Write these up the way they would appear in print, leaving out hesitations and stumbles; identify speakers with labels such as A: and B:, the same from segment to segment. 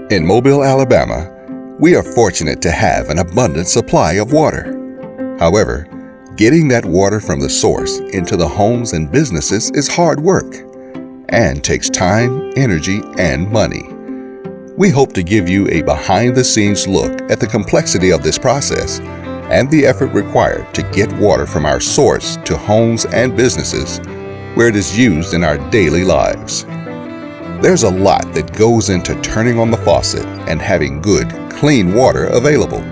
A: In Mobile, Alabama, we are fortunate to have an abundant supply of water. However, getting that water from the source into the homes and businesses is hard work and takes time, energy, and money. We hope to give you a behind-the-scenes look at the complexity of this process and the effort required to get water from our source to homes and businesses where it is used in our daily lives. There's a lot that goes into turning on the faucet and having good, clean water available.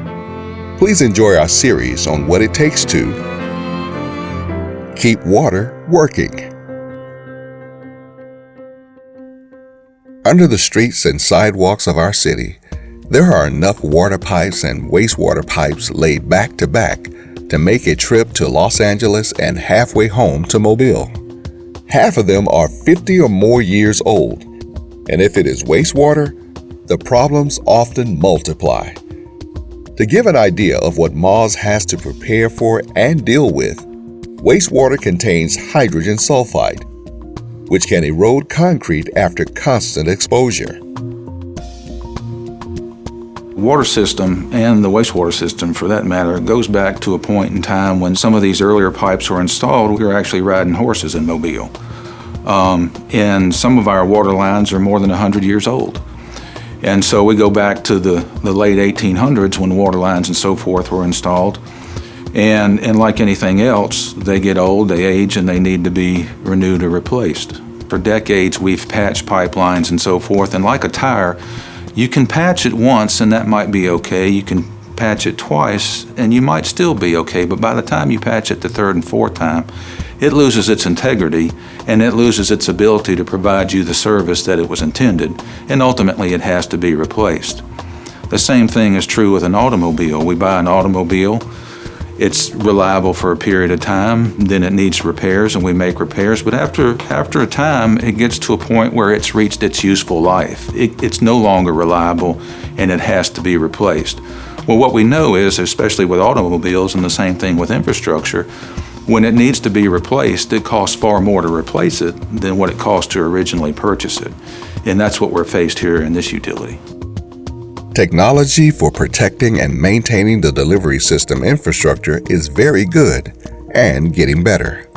A: Please enjoy our series on what it takes to keep water working. Under the streets and sidewalks of our city, there are enough water pipes and wastewater pipes laid back to back to make a trip to Los Angeles and halfway home to Mobile. Half of them are 50 or more years old, and if it is wastewater, the problems often multiply. To give an idea of what MAWS has to prepare for and deal with, wastewater contains hydrogen sulfide, which can erode concrete after constant exposure.
B: The water system, and the wastewater system for that matter, goes back to a point in time when some of these earlier pipes were installed. We were actually riding horses in Mobile. And some of our water lines are more than 100 years old. And so we go back to the late 1800s when water lines and so forth were installed. And like anything else, they get old, they age, and they need to be renewed or replaced. For decades, we've patched pipelines and so forth, and like a tire, you can patch it once and that might be okay. You can patch it twice and you might still be okay, but by the time you patch it the third and fourth time, it loses its integrity and it loses its ability to provide you the service that it was intended, and ultimately it has to be replaced. The same thing is true with an automobile. We buy an automobile, it's reliable for a period of time, then it needs repairs and we make repairs, but after a time it gets to a point where it's reached its useful life. It's no longer reliable and it has to be replaced. Well, what we know is, especially with automobiles and the same thing with infrastructure, when it needs to be replaced, it costs far more to replace it than what it cost to originally purchase it. And that's what we're faced here in this utility.
A: Technology for protecting and maintaining the delivery system infrastructure is very good and getting better.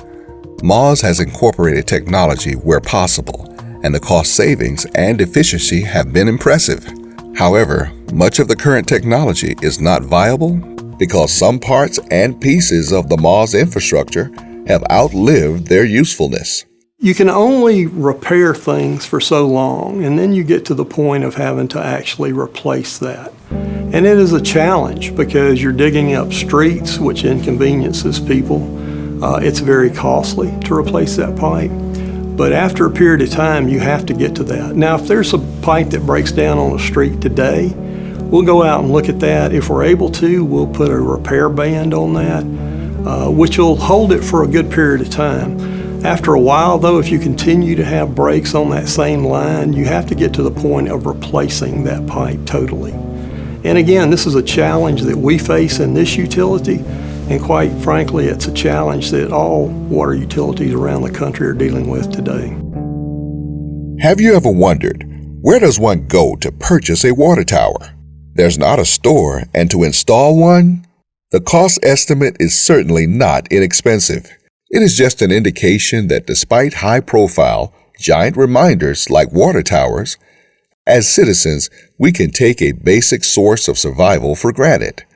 A: MAWS has incorporated technology where possible, and the cost savings and efficiency have been impressive. However, much of the current technology is not viable because some parts and pieces of the MAWS infrastructure have outlived their usefulness.
C: You can only repair things for so long, and then you get to the point of having to actually replace that. And it is a challenge because you're digging up streets, which inconveniences people. It's very costly to replace that pipe. But after a period of time, you have to get to that. Now, if there's a pipe that breaks down on the street today, we'll go out and look at that. If we're able to, we'll put a repair band on that, which will hold it for a good period of time. After a while, though, if you continue to have breaks on that same line, you have to get to the point of replacing that pipe totally. And again, this is a challenge that we face in this utility, and quite frankly, it's a challenge that all water utilities around the country are dealing with today.
A: Have you ever wondered, where does one go to purchase a water tower? There's not a store, and to install one, the cost estimate is certainly not inexpensive. It is just an indication that despite high-profile, giant reminders like water towers, as citizens, we can take a basic source of survival for granted.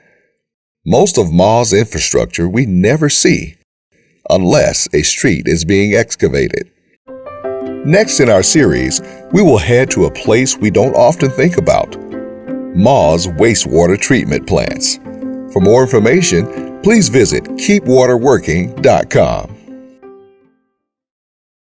A: Most of MAWS infrastructure we never see, unless a street is being excavated. Next in our series, we will head to a place we don't often think about: MAWS wastewater treatment plants. For more information, please visit keepwaterworking.com.